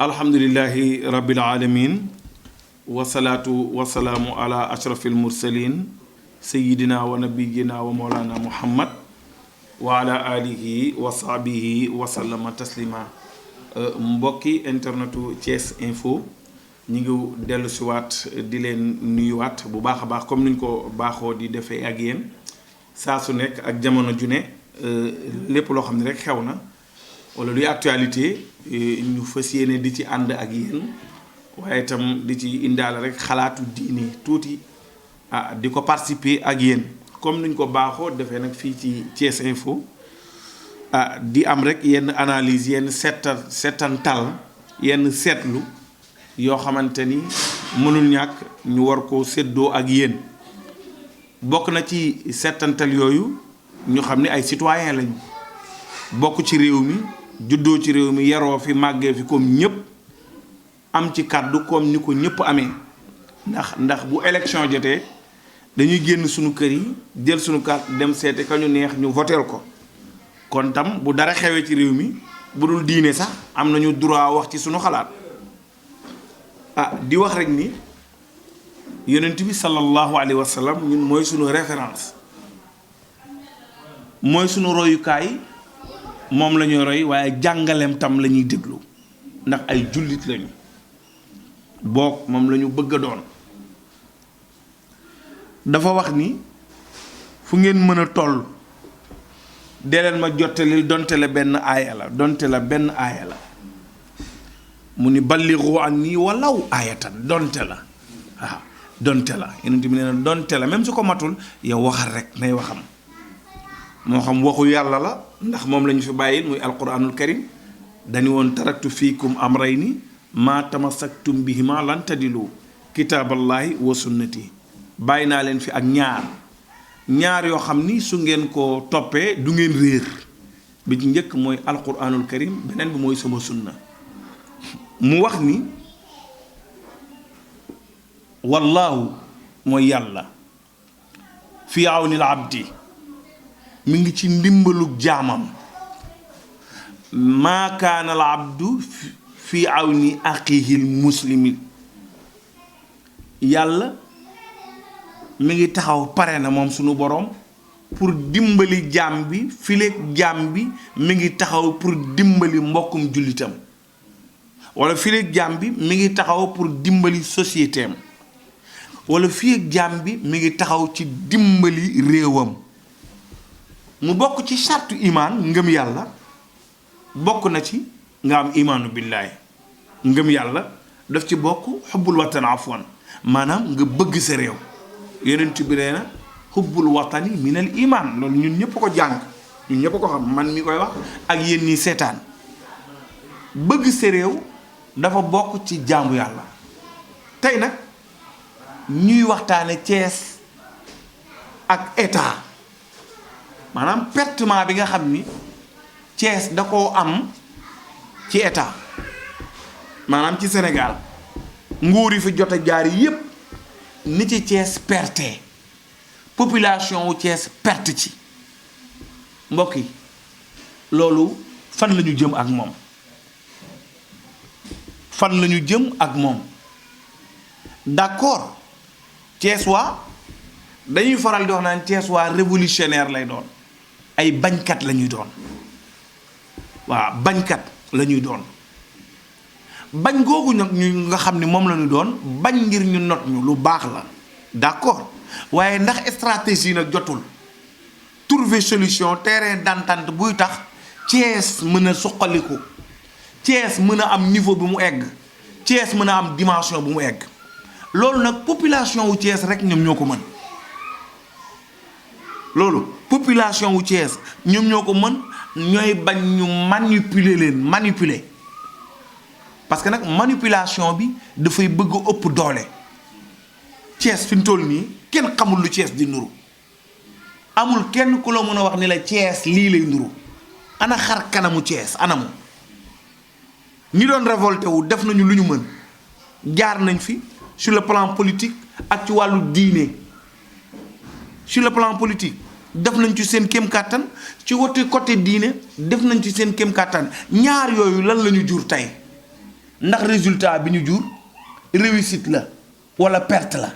alhamdulillahi rabbil alamin wasalaatu wasalaamu ala ashrafil mursalin sayidina wa nabiyina wa mawlana muhammad wa ala alihi wa sahbihi wa sallama taslima mbokki internetu Thiès Info ñi ngi dellu siwaat di leen nuyuwaat bu baax a baax comme niñ ko baaxoo di defee ak yéen saa su nekk ak jamono ju ne lépp loo xam ne rek xew na wala luy actualité ñu fas yéene di ci ànd ak yéen waaye itam di ci indaale rek xalaatu diine tuuti di ko participer ak yéen comme niñ ko baaxoo defee nag fii ci Thiès Info di am rek yenn analyse yenn seetantal yenn seetlu yoo xamante ni mënul ñàkk ñu war ko séddoo ak yéen bokk na ci seetantal yooyu ñu xam ne ay citoyen lañu bokk ci réew mi juddoo ci réew mi yaroo fi màggee fi comme ñëpp am ci kàddu comme ni ko ñëpp amee ndax bu élection jotee dañuy génn suñu kër yi jël suñu carte dem seete ka ñu neex ñu voteel ko kon tam bu dara xewee ci réew mi bu dul diine sax am nañu droit wax ci suñu xalaat di wax rek ni yonent bi sallallahu alayhi wa sallam ñun mooy suñu référence mooy suñu royukaay moom la ñuy roy waaye jàngaleem tam la ñuy déglu ndax ay jullit lañu boog moom la ñu bëgg a doon dafa wax ni fu ngeen mën a toll dee leen ma jottali donte la benn aaya la mu ni balligu anni walaw aayatan donte la waaw donte la yonent bi nee na donte la même su ko matul yow waxal rek nay waxam moo xam waxu yàlla la ndax moom la ñu fi bàyyil muy alquranul karim dañu woon taraktu fiikum amrayni maa tamassaktum bihima lan tadilu kitaaballahi wa sunnati bàyyi naa leen fi ak ñaar yoo xam ni su ngeen ko toppee du ngeen réer bi ci njëkk mooy alquranul karim beneen bi mooy sama sunna mu wax ni wallaahu mooy yàlla fi awnil abdi mi ngi ci ndimbalug jaamam maa kaana al abdu fi awni aqihil muslimin yàlla mi ngi taxaw pare na moom sunu boroom pour dimbali jaam bi fileeg jaam bi mi ngi taxaw pour dimbali mbokkum jullitam wala fileeg jaam bi mi ngi taxaw pour dimbali société am wala fileeg jaam bi mi ngi taxaw ci dimbali réewam mu bokk ci sartu imaan ngëm yàlla bokk na ci nga am imaanu billaahi ngëm yàlla daf ci bokk xubbul watan afwan maanaam nga bëgg sa réew yonent bi nee na xubbul watani minal iman loolu ñun ñëpp ko jàng ñun ñëpp ko xam man mi koy wax ak yéen ñi seetaan bëgg sa réew dafa bokk ci jaamu yàlla tey nag ñuy waxtaane Thiès ak état maanaam pertement bi nga xam ni Thiès da koo am ci état maanaam ci Sénégal nguur yi fi jot a jaar yépp ni ci Thiès perte population wu Thiès perte ci mbokk yi loolu fan la ñu jëm ak moom d'accord Thiès waa dañuy faral di wax naan Thiès waa révolutionnaire lay doon ay bañkat la ñuy doon waaw bañkat la ñuy doon bañ googu nag ñu nga xam ni moom la ñu doon bañ ngir ñu not ñu lu baax la d'accord waaye ndax stratégie nag jotul trouver solution terrain d'entente buy tax Thiès mën a suqaliku Thiès mën a am niveau bi mu egg Thiès mën a am dimension bu mu egg loolu nag population wu Thiès rek ñoom ñoo ko mën loolu population wu Thiès ñoom ñoo ko mën ñooy bañ ñu manipuler parce que nag manipulation bi dafay bëgg ëpp doole Thiès fi mu toll nii kenn xamul lu Thiès di nuru amul kenn ku la mën a wax ni la Thiès lii lay nuru ana xar kanamu Thiès anamu ñi doon révolté wu def nañu lu ñu mën jaar nañ fi sur le plan politique ak ci wàllu diine sur le plan politique def nañ ci seen kéem kàttan ci wote côté diine def nañ ci seen kéem kàttan ñaar yooyu lan la ñu jur tey ndax résultat bi ñu jur réussite la wala perte la.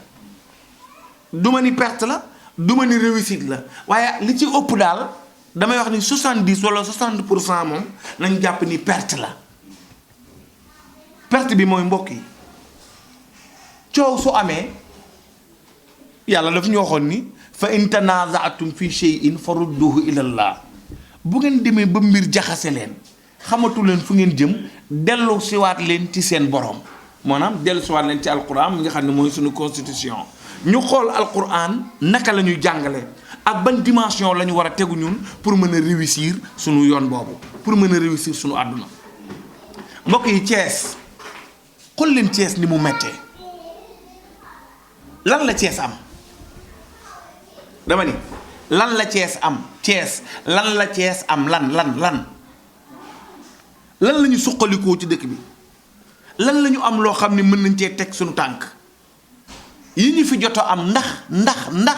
duma ni perte la duma ni réussite la waaye li ci ëpp daal damay wax ni 70 wala 60% moom nañ jàpp ni perte la. perte bi mooy mbokk yi coow su amee yàlla daf ñu waxoon ni fa in tanaza'tum fi shay'in farudduhu ila Allah bu ngeen demee ba mbir jaxase leen xamatu leen fu ngeen jëm dellu siwaat leen ci seen borom maanaam dellu siwaat leen ci alquran mi nga xam ne mooy suñu constitution ñu xool alquran naka la ñuy jàngale ak ban dimension la ñu war a tegu ñun pour mën a réussir suñu yoon boobu pour mën a réussir suñu àdduna. mbokk yi Thiès xool leen Thiès ni mu méttee lan la Thiès am dama ni lan la Thiès am Thiès lan la Thiès am lan la ñu suqalikoo ci dëkk bi lan la ñu am loo xam ne mën nañ cee teg suñu tànk yi ñu fi jot a am ndax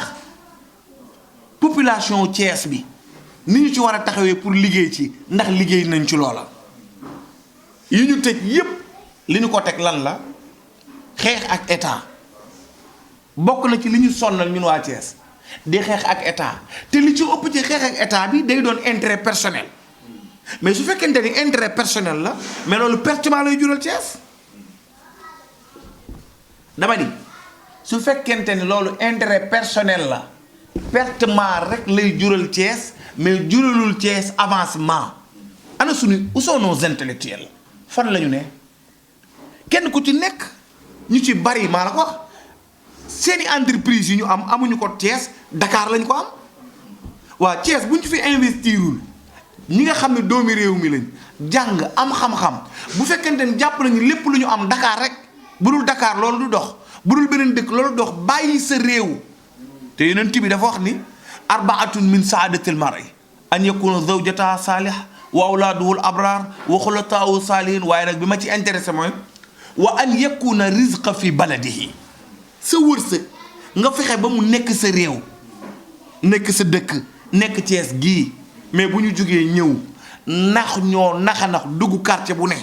population Thiès bi ni ñu ci war a taxawee pour liggéey ci ndax liggéey nañ ci loola yi ñu tëj yépp li ñu ko teg lan la xeex ak état bokk na ci li ñu sonnal ñun waa Thiès di xeex ak état te li ci ëpp ci xeex ak état bi day doon intérêt personnel mais su fekkente ni intérêt personnel la mais loolu pertement lay jural Thiès dama ni su fekkente ni loolu intérêt personnel la pertement rek lay jural Thiès mais juralul Thiès avancement. ana suñu où sont nos intellectuels fan la ñu ne kenn ku ci nekk ñu ci bari maa la ko wax seeni entreprise yi ñu am amuñu ko Thiès Dakar lañ ko am waa Thiès bu ñu fi investirul ñi nga xam ne doomi réew mi lañ jàng am xam-xam bu fekkente ni jàpp nañu lépp lu ñu am Dakar rek bu dul Dakar loolu du dox bu dul beneen dëkk loolu dox bàyyi sa réew te Yonent bi dafa wax ni arbaatun min saadatil mar'i an yakuna zawjataha saaliha wa awlaaduhul abraar wa xulataa'u saalihin waaye nag bi ma ci intéressé mooy wa an yakuna rizqa fi baladihi sa wërsëg nga fexe ba mu nekk sa réew nekk sa dëkk nekk Thiès gii mais bu ñu jógee ñëw nax dugg quartier bu ne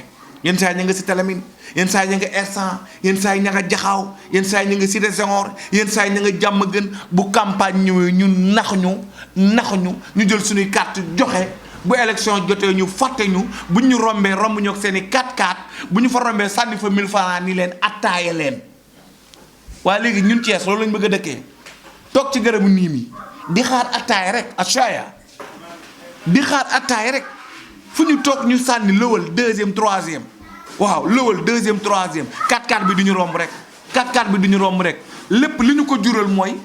yenn saa yi ña nga si Talamine yenn saa yi ña nga Ersan yenn saa yi ña nga Jaxaaw yenn saa yi ña nga Cité Senghor yenn saa yi ña nga Diamaguène bu campagne ñëwee ñu nax ñu jël suñuy carte joxe bu élection jotee ñu fàtte ñu bu ñu rombee romb ñoo ak seen i 4x4 bu ñu fa rombee sànni fa 1000 francs ni leen attaaya leen waaye léegi ñun Thiès loolu lañ bëgg a dëkkee toog ci garabu nii mi di xaar attaaya rek achaya di xaar attaaya rek fu ñu toog ñu sànni lëwal deuxième troisième waaw lëwal deuxième troisième 4x4 bi du ñu romb rek 4x4 bi du ñu romb rek lépp li ñu ko jural mooy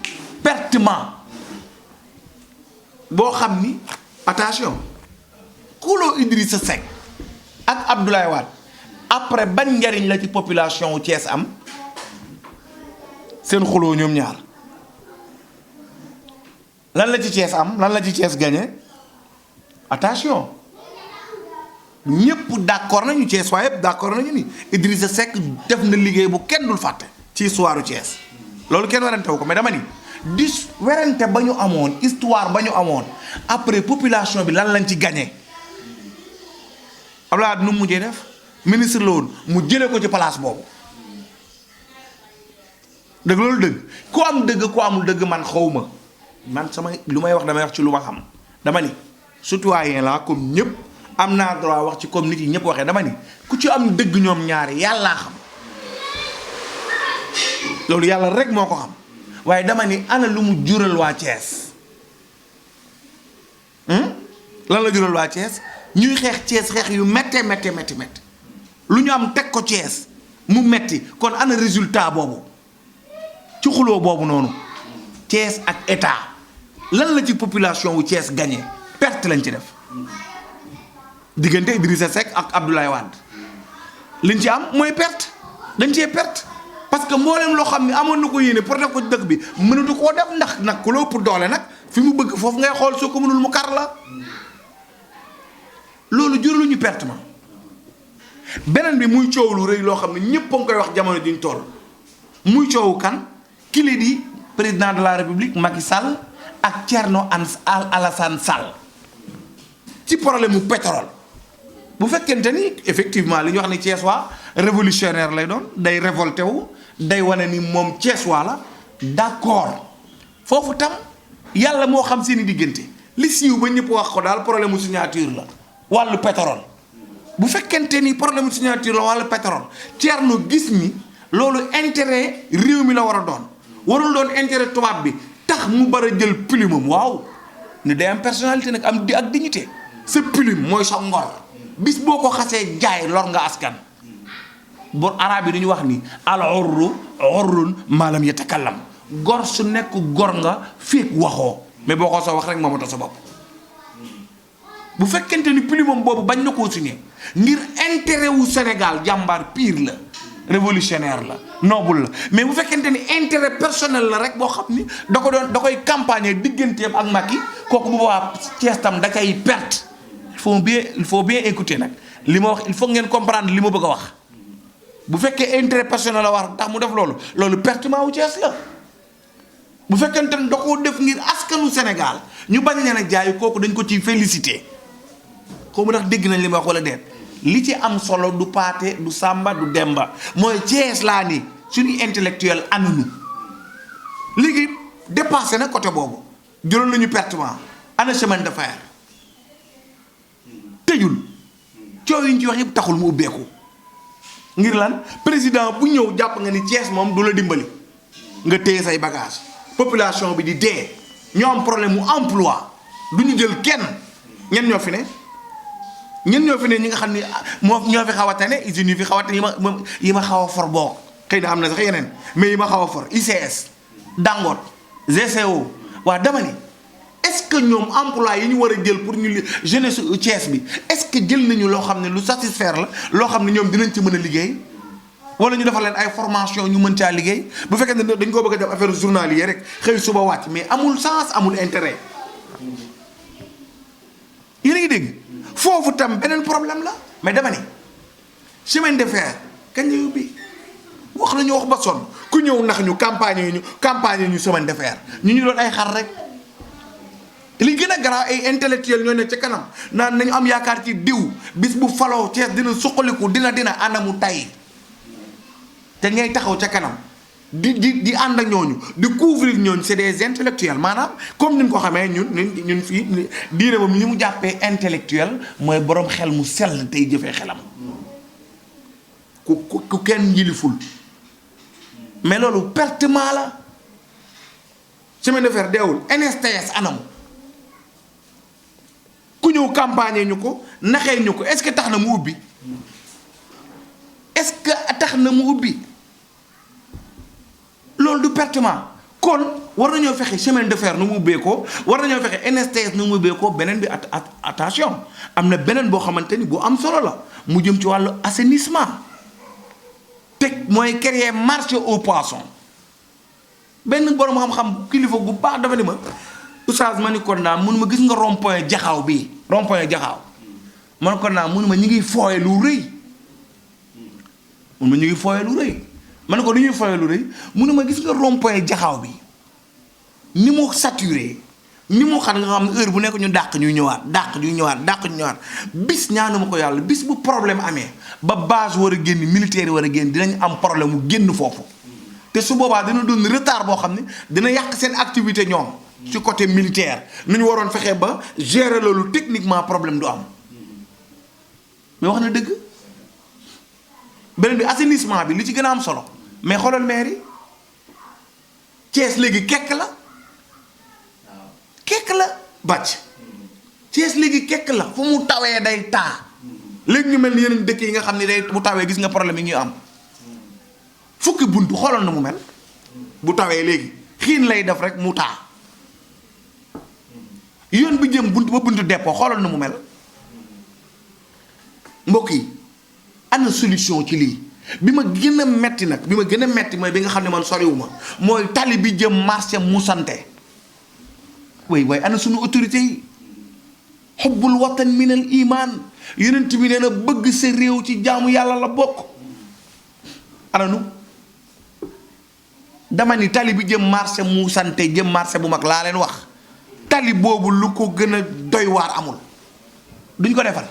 pertement boo xam ni attention xuloo Idrissa Seck ak Abdoulaye Wade après ban njariñ la ci population wu Thiès am seen xuloo ñoom ñaar lan la ci Thiès am lan la ci Thiès gagné attention ñëpp d'accord nañu Thiès waaye yëpp d'accord nañu ni Idrissa Seck def na liggéey bu kenn dul fàtte ci histoire u Thiès loolu kenn werantewu ko mais dama ni dis werante ba ñu amoon histoire ba ñu amoon après population bi lan lañ ci gagné Abdoulaye Wade nu mu mujjee def ministre la woon mu jëlee ko ci place boobu dëgg loolu dëgg ku am dëgg ku amul dëgg man xawma man sama lu may wax damay wax ci lu ma xam dama ni citoyen la comme ñëpp am naa droit wax ci comme nit yi ñëpp waxee dama ni ku ci am dëgg ñoom ñaari yàllaa xam loolu yàlla rek moo ko xam waaye dama ni ana lu mu jural waa Thiès lan la jural waa Thiès ñuy xeex Thiès xeex yu méttee lu ñu am teg ko Thiès mu metti kon ana résultat boobu ci xuloo boobu noonu Thiès ak état lan la ci population wu Thiès gagné perte lañ ci def diggante Idrissa Seck ak Abdoulaye Wade liñ ci am mooy perte dañ cee perte parce que mboolem loo xam ne amoon na ko yéene pour def ko ci dëkk bi mënatu koo def ndax nag ku la ëpp doole nag fi mu bëgg foofu ngay xool soo ko mënul mu kar la loolu juraluñu perte ma beneen bi muy coow lu rëy loo xam ne ñëpp a ngi koy wax jamono diñ toll muy coowu kan kili di président de la république Macky Sall ak Thierno Alassane Sall ci problème mu pétrole bu fekkente ni effectivement li ñu wax ni Thiès waa révolutionnaire lay doon day révolté wu day wane ni moom Thiès waa la d'accord foofu tam yàlla moo xam seeni diggante li siiw ba ñëpp wax ko daal problème mu signature la wàllu pétrole bu fekkente ni problème mu signature la wàllu pétrole Thierno gis ni loolu intérêt réew mi la war a doon warul doon intérêt tubaab bi tax mu bara jël plumam waaw ne day am personnalité nag am ak dignité sa plume mooy sa ngor bis boo ko xasee jaay lor nga askan bon arabe yi dañu wax ni al urru urrun maalam yatakallam gor su nekk gor nga féeg waxoo mais boo ko soo wax rek moomata sa bopp bu fekkente ni plumam boobu bañ na koo signé ngir intérêt wu Sénégal jàmbaar pire la révolutionnaire la noble la mais bu fekkente ni intérêt personnel la rek boo xam ni da koy campagne digganteem ak Macky kooku bu boobaa Thiès tam da koy perte il faut bien écouter nag li ma wax il faut ngeen comprendre li ma bëgg a wax bu fekkee intérêt personnel la war tax mu def loolu pertement wu Thiès la bu fekkente ni da koo def ngir askanu Sénégal ñu bañ leen a jaay kooku dañ ko ciy félicité xaw ma ndax dégg nañ li ma wax wala déet li ci am solo du Paate du Samba du Demba mooy Thiès laa ni suñu intellectuel anuñu léegi dépassé na côté boobu jëloon nañu pertement ana chemin de fer tëjul coow yi ñu ci wax yëpp taxul mu ubbeeku ngir lan président bu ñëw jàpp nga ni Thiès moom du la dimbali nga téye say bagage population bi di dee ñoo am problème mu emploi du ñu jël kenn ñen ñoo fi ne ñen ñoo fi ne ñi nga xam ni ñoo fi xaw a tane usines yi fi xaw a tane yi ma xaw a for boo xëy na am na sax yeneen mais yi ma xaw a for ICS Dangote GCO waa dama ni est-ce que ñoom emploi yi ñu war a jël pour ñu jeunesse Thiès bi est-ce que jël nañu loo xam ne lu satisfaire la loo xam ne ñoom dinañ ci mën a liggéey wala ñu defal leen ay formation ñu mën caa liggéey bu fekkee ne dañ koo bëgg a def affaire journalier rek xëy suba wàcc mais amul sens amul intérêt yéen a ngi dégg foofu tam beneen problème la mais dama ni chemin de fer kañ la yóbbi wax nañu wax ba sonn ku ñëw nax ñu campagne ñu chemin de fer ñu doon ay xar rek li gën a garaaw ay intellectuel ñoo ne ca kanam naan nañu am yaakaar ci diw bis bu faloo Thiès dina suqaliku dina anamu tay te ngay taxaw ca kanam di ànd ak ñooñu di couvrir ñooñu c'est des intellectuels maanaam comme ni ñu ko xamee ñun fii diine moom li mu jàppee intellectuel mooy borom xel mu sell tey jëfee xelam ku kenn yiliful mais loolu pertement la chemin de fer deewul NSTS anamu ku ñëw campagne ñu ko naxee ñu ko est-ce que tax na mu ubbi est-ce que tax na mu ubbi loolu du pertement kon war nañoo fexe chemin de fer nu mu ubbee ko war nañoo fexe NSTS nu mu ubbee ko beneen bi attention am na beneen boo xamante ni bu am solo la mu jëm ci wàllu assainissement teg mooy créer marché aux poissons benn borom xam-xam kilifa gu baax dafa ni ma oustaz ma ni kon naa mun ma gis nga rond-point jaxaaw bii rond-point jaxaaw man kon naa mun ma ñu ngi fooye lu rëy mun ma ñu ngi fooye lu rëy ma ne ko ni ñuy fooye lu rëy mun ma gis nga rond-point jaxaaw bi ni mu saturé ni mu xam nga xam ne heure bu nekk ñu dàq ñuy ñëwaat bis ñaanuma ko yàlla bis bu problème amee ba base war a génn militaire yi war a génn dinañ am problème mu génn foofu te su boobaa dina doon retard boo xam ne dina yàq seen activité ñoom ci côté militaire nu ñu waroon fexe ba gérer loolu techniquement problème du am mais wax na dëgg beneen bi assainissement bi li ci gën a am solo mais xoolal maire yi Thiès léegi kekk la bàcc Thiès léegi kekk la fu mu tawee day taa léegi ñu mel ni yeneen dëkk yi nga xam ne day bu tawee gis nga problème yi ñuy am fukki buntu xoolal na mu mel bu tawee léegi xiin lay def rek mu taa yoon bi jëm buntu ba buntu dépôt xoolal na mu mel mbokk yi ana solution ci lii bi ma gën a metti mooy bi nga xam ne man soriwuma mooy tali bi jëm marché Moussante way ana suñu autorité yi xubbul watan minal iman yonent bi nee na bëgg sa réew ci jaamu yàlla la bokk ana nu dama ni tali bi jëm marché Moussante jëm marché bu mag laa leen wax tali boobu lu ko gën a doy waar amul duñ ko defal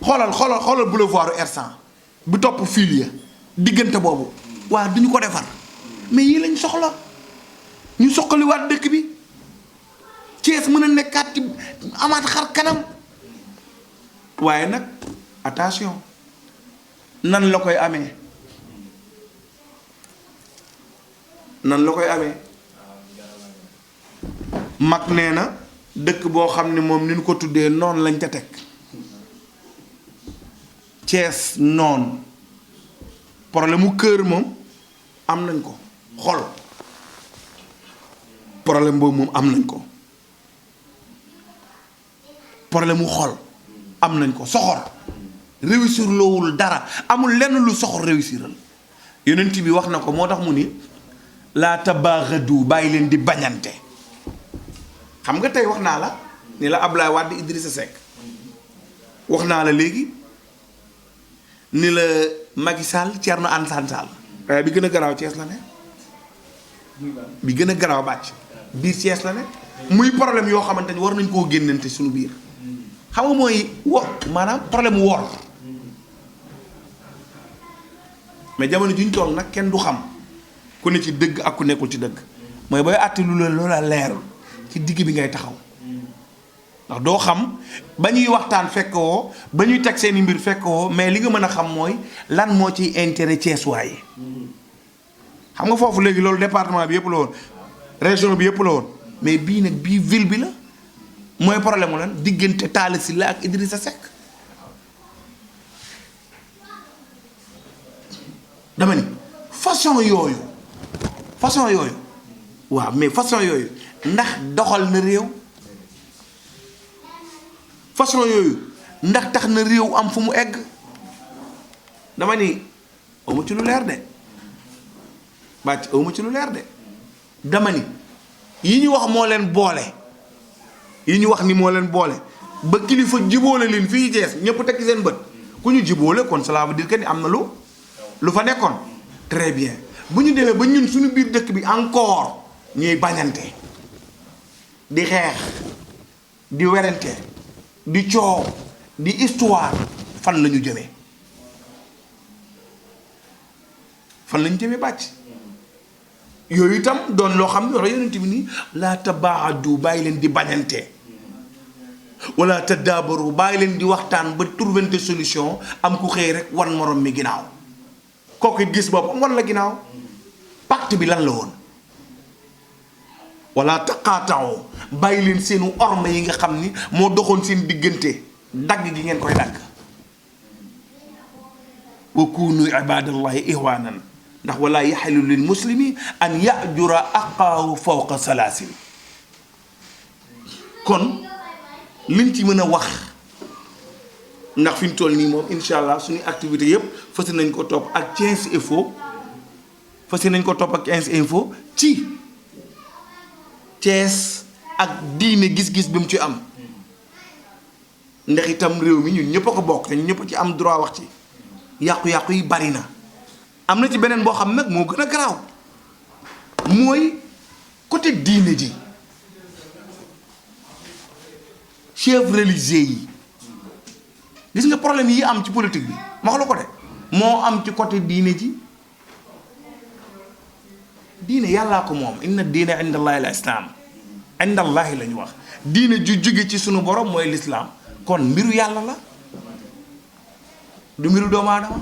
xoolal boulevard Hersent bu topp fil ya diggante boobu waa duñu ko defar mais yii lañ soxla ñu soqaliwaat dëkk bi Thiès mën a nekkaat ci amaat xar kanam waaye nag attention nan la koy amee mag nee na dëkk boo xam ne moom ni ñu ko tuddee noonu lañ ca teg Thiès noonu problème mu kër moom am nañ ko xol problème boobu moom am nañ ko problème mu xol am nañ ko soxor réussir loowul dara amul lenn lu soxor réussiral yonent bi wax na ko moo tax mu ni laa tabaaxadu bàyyi leen di bañante xam nga tey wax naa la ni la Ablaye Wade Idrissa Seck wax naa la léegi ni la Macky Sall Thierno Alassane Sall waaye bi gën a garaaw Thiès la ne bi gën a garaaw bàcc biir Thiès la ne muy problème yoo xamante ni war nañ koo génnante suñu biir xam nga mooy maanaam problème wor mais jamono juñ toll nag kenn du xam ku ne ci dëgg ak ku nekkul ci dëgg mooy booy àtte lu la loola leerul ci digg bi ngay taxaw ndax doo xam ba ñuy waxtaan fekk woo ba ñuy teg seeni mbir fekk woo mais li nga mën a xam mooy lan moo ciy intérêt Thiessois yi xam nga foofu léegi loolu département bi yëpp la woon région bi yëpp la woon mais bii nag bii ville bi la mooy problème mu lan diggante Talla Sylla ak Idrissa Seck dama ni façon yooyu waaw mais façon yooyu ndax doxal na réew façon yooyu ndax tax na réew am fu mu egg dama ni awma ci lu leer de bàcc awma ci lu leer de dama ni yi ñu wax moo leen boole yi ñu wax ni moo leen boole ba kilifa jiboole leen fii Thiès ñëpp tekki seen bët ku ñu jiboole kon cela veut dire que ni am na lu fa nekkoon très bien bu ñu demee ba ñun suñu biir dëkk bi encore ñuy bañante di xeex di werante di coow di histoire fan la ñu jëmee bàcc yooyu itam doon loo xam ne wax yonent bi nii laa tabaadu bàyyi leen di bañante wala tadaabaru bàyyi leen di waxtaan ba trouver solution am ku xëy rek wan morom mi ginnaaw kooku it gis boppam wan la ginnaaw pacte bi lan la woon wala taqaatao bàyyi leen seenu orme yi nga xam ni moo doxoon seen diggante dagg gi ngeen koy dagg wa kunu ibadallahi ihwanan ndax wala yaxilu lil muslimi an yajura aqaahu fawqa salaasil kon liñ ci mën a wax ndax fi ñu toll nii moom incha allah suñu activité yëpp fas nañ ko topp ak Thiès Info ci Thiès ak diine gis-gis bi mu ci am ndax itam réew mi ñun ñëpp a ko bokk te ñun ñëpp ci am droit wax ci yàqu-yàqu yi bari na am na ci beneen boo xam nag moo gën a garaaw mooy côté diine ji chef religieux yi gis nga problème yi am ci politique bi ma wax la ko de moo am ci côté diine ji diine yàllaa ko moom inna diine indallahi al islam indallahi la ñu wax diine ju jóge ci sunu borom mooy lislaam kon mbiru yàlla la du mbiru doomu aadama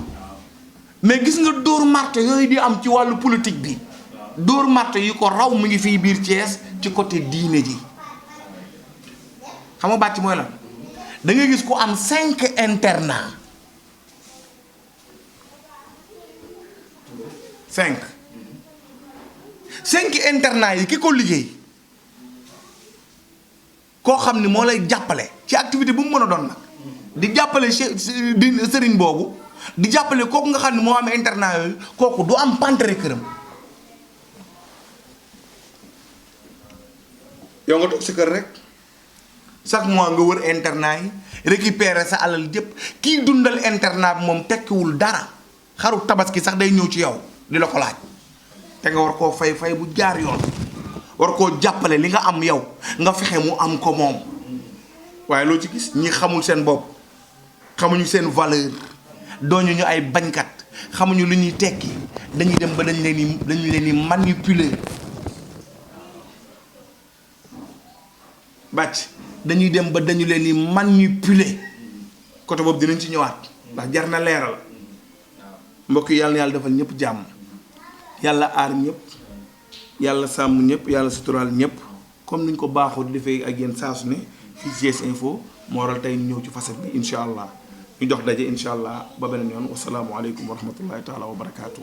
mais gis nga dóor marto yooyu di am ci wàllu politique bi dóor marto yi ko raw mu ngi fii biir Thiès ci côté diine ji xam nga bàcc mooy lan da ngay gis ku am 5 internat 5 internat yi ki ko liggéey koo xam ni moo lay jàppale ci activité bu mu mën a doon nag di jàppale sëriñ boobu di jàppale kooku nga xam ne moo am internat yooyu kooku du am pantere këram yow nga toog sa kër rek chaque mois nga wër internat yi récupérer sa alal jëpp kii dundal internat bi moom tekkiwul dara xaru tabaski sax day ñëw ci yow di la ko laaj te nga war koo fay bu jaar yoon war koo jàppale li nga am yow nga fexe mu am ko moom waaye loo ci gis ñi xamul seen bopp xamuñu seen valeur dooñu ñu ay bañkat xamuñu lu ñuy tekki dañuy dem ba dañu leen di manipuler bàcc dañuy dem ba dañu leen di manipuler côté boobu dinañ ci ñëwaat ndax jar na leeral mbokk yi yàlla na yàlla defal ñëpp jàmm yàlla aar ñëpp yàlla sàmm ñëpp yàlla suturaal ñëpp comme niñ ko baaxoo di defee ak yéen saa su ne fii ci GS Info moo waral tey ñu ñëw ci facette bi incha allah ñu dox daje incha allah ba beneen yoon wasalaamualeykum wa rahmatullahi taala wa barakaatu.